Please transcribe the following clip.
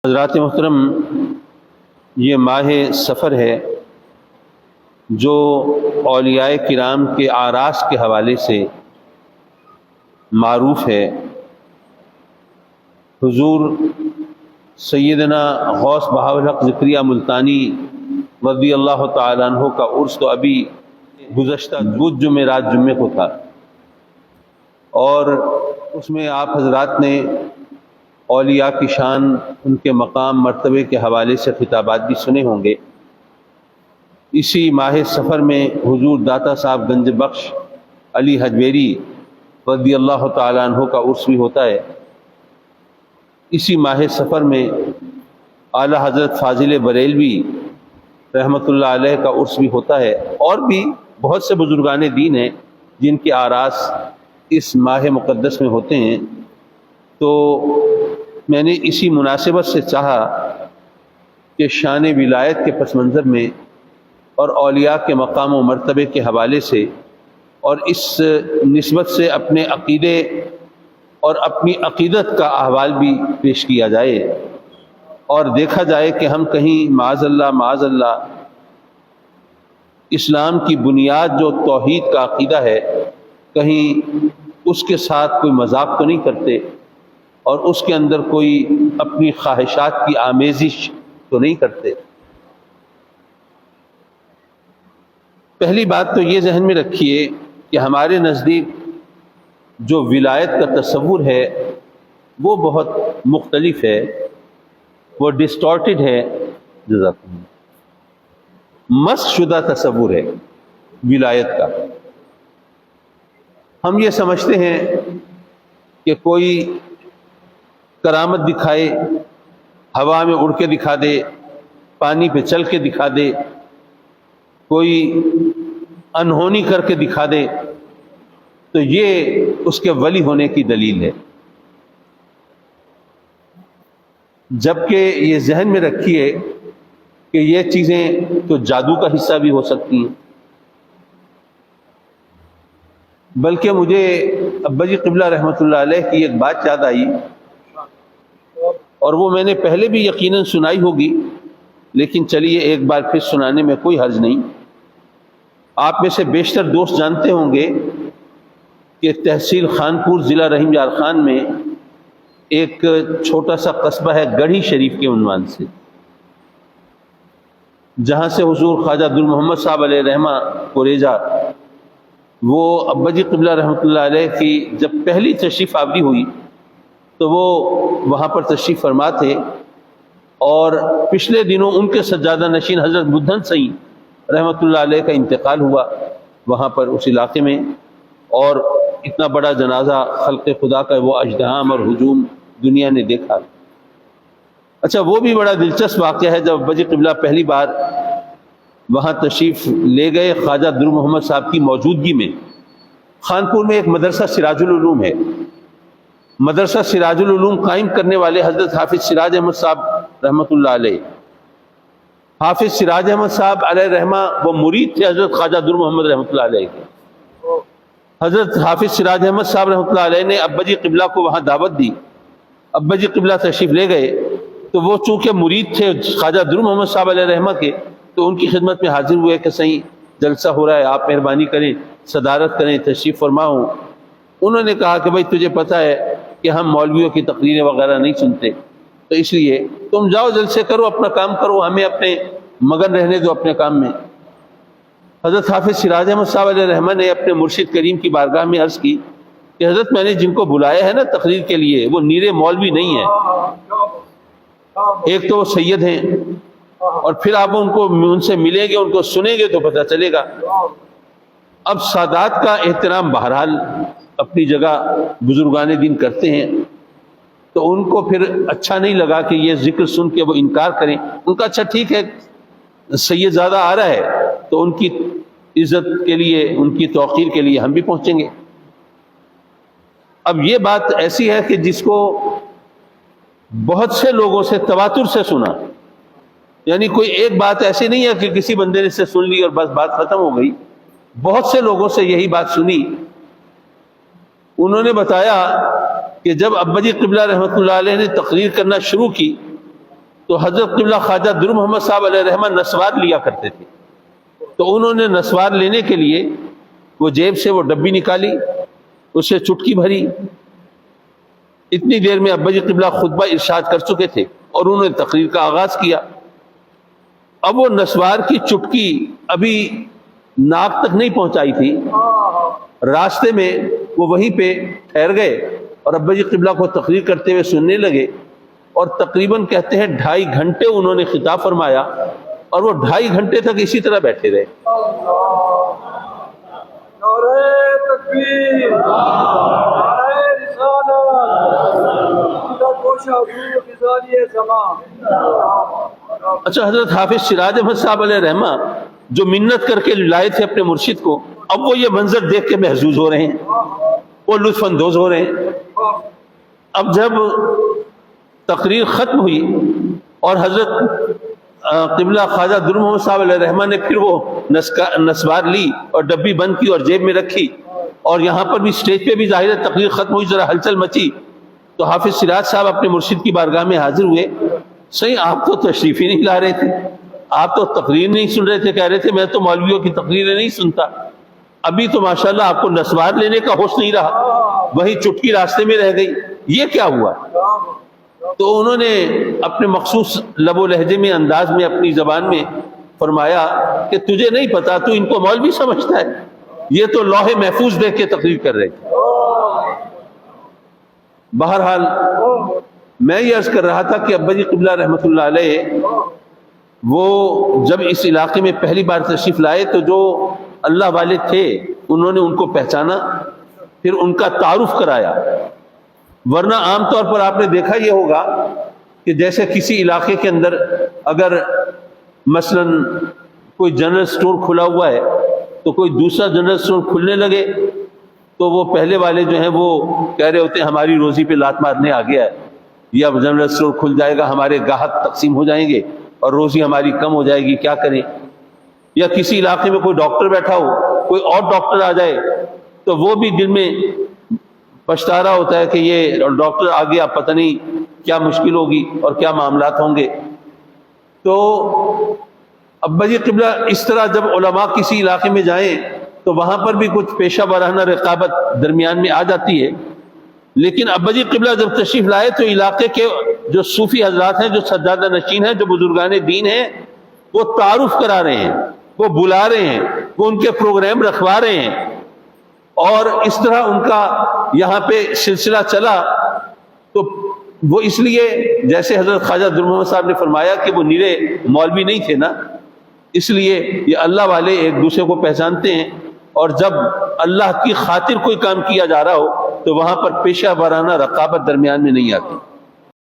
حضرات محترم، یہ ماہ سفر ہے جو اولیاء کرام کے اعراس کے حوالے سے معروف ہے۔ حضور سیدنا غوث بہاءالحق زکریا ملتانی رضی اللہ تعالیٰ عنہ کا عرس تو ابھی گزشتہ بدھ جمعرات جمعے کو تھا، اور اس میں آپ حضرات نے اولیاء کی شان، ان کے مقام مرتبے کے حوالے سے خطابات بھی سنے ہوں گے۔ اسی ماہ سفر میں حضور داتا صاحب گنج بخش علی حجویری رضی اللہ تعالیٰ عنہ کا عرس بھی ہوتا ہے۔ اسی ماہ سفر میں اعلیٰ حضرت فاضل بریلوی رحمۃ اللہ علیہ کا عرس بھی ہوتا ہے، اور بھی بہت سے بزرگان دین ہیں جن کے اعراس اس ماہ مقدس میں ہوتے ہیں۔ تو میں نے اسی مناسبت سے چاہا کہ شان ولایت کے پس منظر میں اور اولیاء کے مقام و مرتبے کے حوالے سے اور اس نسبت سے اپنے عقیدے اور اپنی عقیدت کا احوال بھی پیش کیا جائے، اور دیکھا جائے کہ ہم کہیں معاذ اللہ اسلام کی بنیاد جو توحید کا عقیدہ ہے، کہیں اس کے ساتھ کوئی مذاق تو نہیں کرتے، اور اس کے اندر کوئی اپنی خواہشات کی آمیزش تو نہیں کرتے۔ پہلی بات تو یہ ذہن میں رکھیے کہ ہمارے نزدیک جو ولایت کا تصور ہے وہ بہت مختلف ہے، وہ ڈسٹارٹڈ ہے، مسخ شدہ تصور ہے ولایت کا۔ ہم یہ سمجھتے ہیں کہ کوئی کرامت دکھائے، ہوا میں اڑ کے دکھا دے، پانی پہ چل کے دکھا دے، کوئی انہونی کر کے دکھا دے، تو یہ اس کے ولی ہونے کی دلیل ہے۔ جبکہ یہ ذہن میں رکھیے کہ یہ چیزیں تو جادو کا حصہ بھی ہو سکتی ہیں۔ بلکہ مجھے ابا جی قبلہ رحمۃ اللہ علیہ کی ایک بات یاد آئی، اور وہ میں نے پہلے بھی یقیناً سنائی ہوگی، لیکن چلیے ایک بار پھر سنانے میں کوئی حرج نہیں۔ آپ میں سے بیشتر دوست جانتے ہوں گے کہ تحصیل خانپور ضلع رحیم یار خان میں ایک چھوٹا سا قصبہ ہے گڑھی شریف کے عنوان سے، جہاں سے حضور خواجہ عبد المحمد صاحب علیہ رحمہ کوریجا، وہ ابا جی قبلہ رحمۃ اللہ علیہ کی جب پہلی تشریف آوری ہوئی تو وہ وہاں پر تشریف فرما تھے، اور پچھلے دنوں ان کے سجادہ نشین حضرت بدھن سئی رحمۃ اللہ علیہ کا انتقال ہوا وہاں پر اس علاقے میں، اور اتنا بڑا جنازہ خلق خدا کا وہ اژدہام اور ہجوم دنیا نے دیکھا۔ اچھا، وہ بھی بڑا دلچسپ واقعہ ہے۔ جب ابا جی قبلہ پہلی بار وہاں تشریف لے گئے خواجہ عبد المحمد صاحب کی موجودگی میں، خانپور میں ایک مدرسہ سراج العلوم ہے۔ مدرسہ سراج العلوم قائم کرنے والے حضرت حافظ سراج احمد صاحب رحمۃ اللہ علیہ، حافظ سراج احمد صاحب علیہ رحمہ وہ مرید تھے حضرت خواجہ عبد المحمد رحمۃ اللہ علیہ کے۔ حضرت حافظ سراج احمد صاحب رحمۃ اللہ علیہ نے ابا جی قبلہ کو وہاں دعوت دی، ابا جی قبلہ تشریف لے گئے، تو وہ چونکہ مرید تھے خواجہ عبد المحمد صاحب علیہ رحمہ کے، تو ان کی خدمت میں حاضر ہوئے کہ صحیح جلسہ ہو رہا ہے، آپ مہربانی کریں، صدارت کریں، تشریف فرما ہوں۔ انہوں نے کہا کہ بھائی تجھے پتہ ہے کہ ہم مولویوں کی تقریریں وغیرہ نہیں سنتے، تو اس لیے تم جاؤ جلسے کرو، اپنا کام کرو، ہمیں اپنے مگن رہنے دو اپنے کام میں۔ حضرت حافظ سراج احمد صاحب علیہ رحمہ نے اپنے مرشد کریم کی بارگاہ میں عرض کی کہ حضرت میں نے جن کو بلایا ہے نا تقریر کے لیے، وہ نیرے مولوی نہیں ہیں، ایک تو وہ سید ہیں، اور پھر آپ ان سے ملیں گے، ان کو سنیں گے تو پتہ چلے گا۔ اب سادات کا احترام بہرحال اپنی جگہ بزرگان دین کرتے ہیں، تو ان کو پھر اچھا نہیں لگا کہ یہ ذکر سن کے وہ انکار کریں۔ ان کا اچھا ٹھیک ہے، سید زیادہ آ رہا ہے تو ان کی عزت کے لیے، ان کی توقیر کے لیے ہم بھی پہنچیں گے۔ اب یہ بات ایسی ہے کہ جس کو بہت سے لوگوں سے تواتر سے سنا، یعنی کوئی ایک بات ایسی نہیں ہے کہ کسی بندے نے سے سن لی اور بس بات ختم ہو گئی، بہت سے لوگوں سے یہی بات سنی۔ انہوں نے بتایا کہ جب ابا جی قبلہ رحمۃ اللہ علیہ نے تقریر کرنا شروع کی تو حضرت قبلہ خواجہ در محمد صاحب علیہ رحمہ نسوار لیا کرتے تھے. تو انہوں نے نسوار لینے کے لیے وہ جیب سے وہ ڈبی نکالی, اس سے چٹکی بھری. اتنی دیر میں ابا جی قبلہ خطبہ ارشاد کر چکے تھے اور انہوں نے تقریر کا آغاز کیا. اب وہ نسوار کی چٹکی ابھی ناک تک نہیں پہنچائی تھی, راستے میں وہ وہیں پہ ٹھہر گئے اور ابا جی قبلہ کو تقریر کرتے ہوئے سننے لگے, اور تقریباً کہتے ہیں 2.5 گھنٹے انہوں نے خطاب فرمایا اور وہ 2.5 گھنٹے تک اسی طرح بیٹھے رہے. اچھا, حضرت حافظ سراج احمد صاحب علیہ رحمہ جو منت کر کے لائے تھے اپنے مرشد کو, اب وہ یہ منظر دیکھ کے محظوظ ہو رہے ہیں, وہ لطف اندوز ہو رہے ہیں. اب جب تقریر ختم ہوئی اور حضرت قبلہ خواجہ در محمد صاحب علیہ رحمہ نے پھر وہ نسوار لی اور ڈبی بند کی اور جیب میں رکھی, اور یہاں پر بھی اسٹیج پہ بھی ظاہر ہے تقریر ختم ہوئی, ذرا ہلچل مچی, تو حافظ سراج صاحب اپنے مرشد کی بارگاہ میں حاضر ہوئے. صحیح, آپ تو تشریف ہی نہیں لا رہے تھے, آپ تو تقریر نہیں سن رہے تھے, کہہ رہے تھے میں تو مولویوں کی تقریریں نہیں سنتا. ابھی تو ماشاءاللہ آپ کو نسوار لینے کا ہوش نہیں رہا, وہی چٹکی راستے میں رہ گئی, یہ کیا ہوا؟ تو انہوں نے اپنے مخصوص لب و لہجے میں, انداز میں, اپنی زبان میں فرمایا کہ تجھے نہیں پتا, تو ان کو مولوی سمجھتا ہے, یہ تو لوح محفوظ دیکھ کے تقریر کر رہے تھے. بہرحال میں یہ عرض کر رہا تھا کہ ابا جی قبلہ رحمۃ اللہ علیہ وہ جب اس علاقے میں پہلی بار تشریف لائے تو جو اللہ والے تھے انہوں نے ان کو پہچانا, پھر ان کا تعارف کرایا. ورنہ عام طور پر آپ نے دیکھا یہ ہوگا کہ جیسے کسی علاقے کے اندر اگر مثلا کوئی جنرل سٹور کھلا ہوا ہے تو کوئی دوسرا جنرل سٹور کھلنے لگے تو وہ پہلے والے جو ہیں وہ کہہ رہے ہوتے ہیں ہماری روزی پہ لات مارنے آ گیا ہے, یا جنرل سٹور کھل جائے گا, ہمارے گاہک تقسیم ہو جائیں گے اور روزی ہماری کم ہو جائے گی, کیا کریں. یا کسی علاقے میں کوئی ڈاکٹر بیٹھا ہو, کوئی اور ڈاکٹر آ جائے تو وہ بھی دل میں پچھتا رہا ہوتا ہے کہ یہ ڈاکٹر آ گیا, پتہ نہیں کیا مشکل ہوگی اور کیا معاملات ہوں گے. تو ابا جی قبلہ اس طرح جب علماء کسی علاقے میں جائیں تو وہاں پر بھی کچھ پیشہ وارانہ رقابت درمیان میں آ جاتی ہے. لیکن ابا جی قبلہ جب تشریف لائے تو علاقے کے جو صوفی حضرات ہیں, جو سجادہ نشین ہیں, جو بزرگان دین ہیں, وہ تعارف کرا رہے ہیں, وہ بلا رہے ہیں, وہ ان کے پروگرام رکھوا رہے ہیں, اور اس طرح ان کا یہاں پہ سلسلہ چلا. تو وہ اس لیے جیسے حضرت خواجہ در محمد صاحب نے فرمایا کہ وہ نیرے مولوی نہیں تھے نا, اس لیے یہ اللہ والے ایک دوسرے کو پہچانتے ہیں, اور جب اللہ کی خاطر کوئی کام کیا جا رہا ہو تو وہاں پر پیشہ وارانہ رقابت درمیان میں نہیں آتی.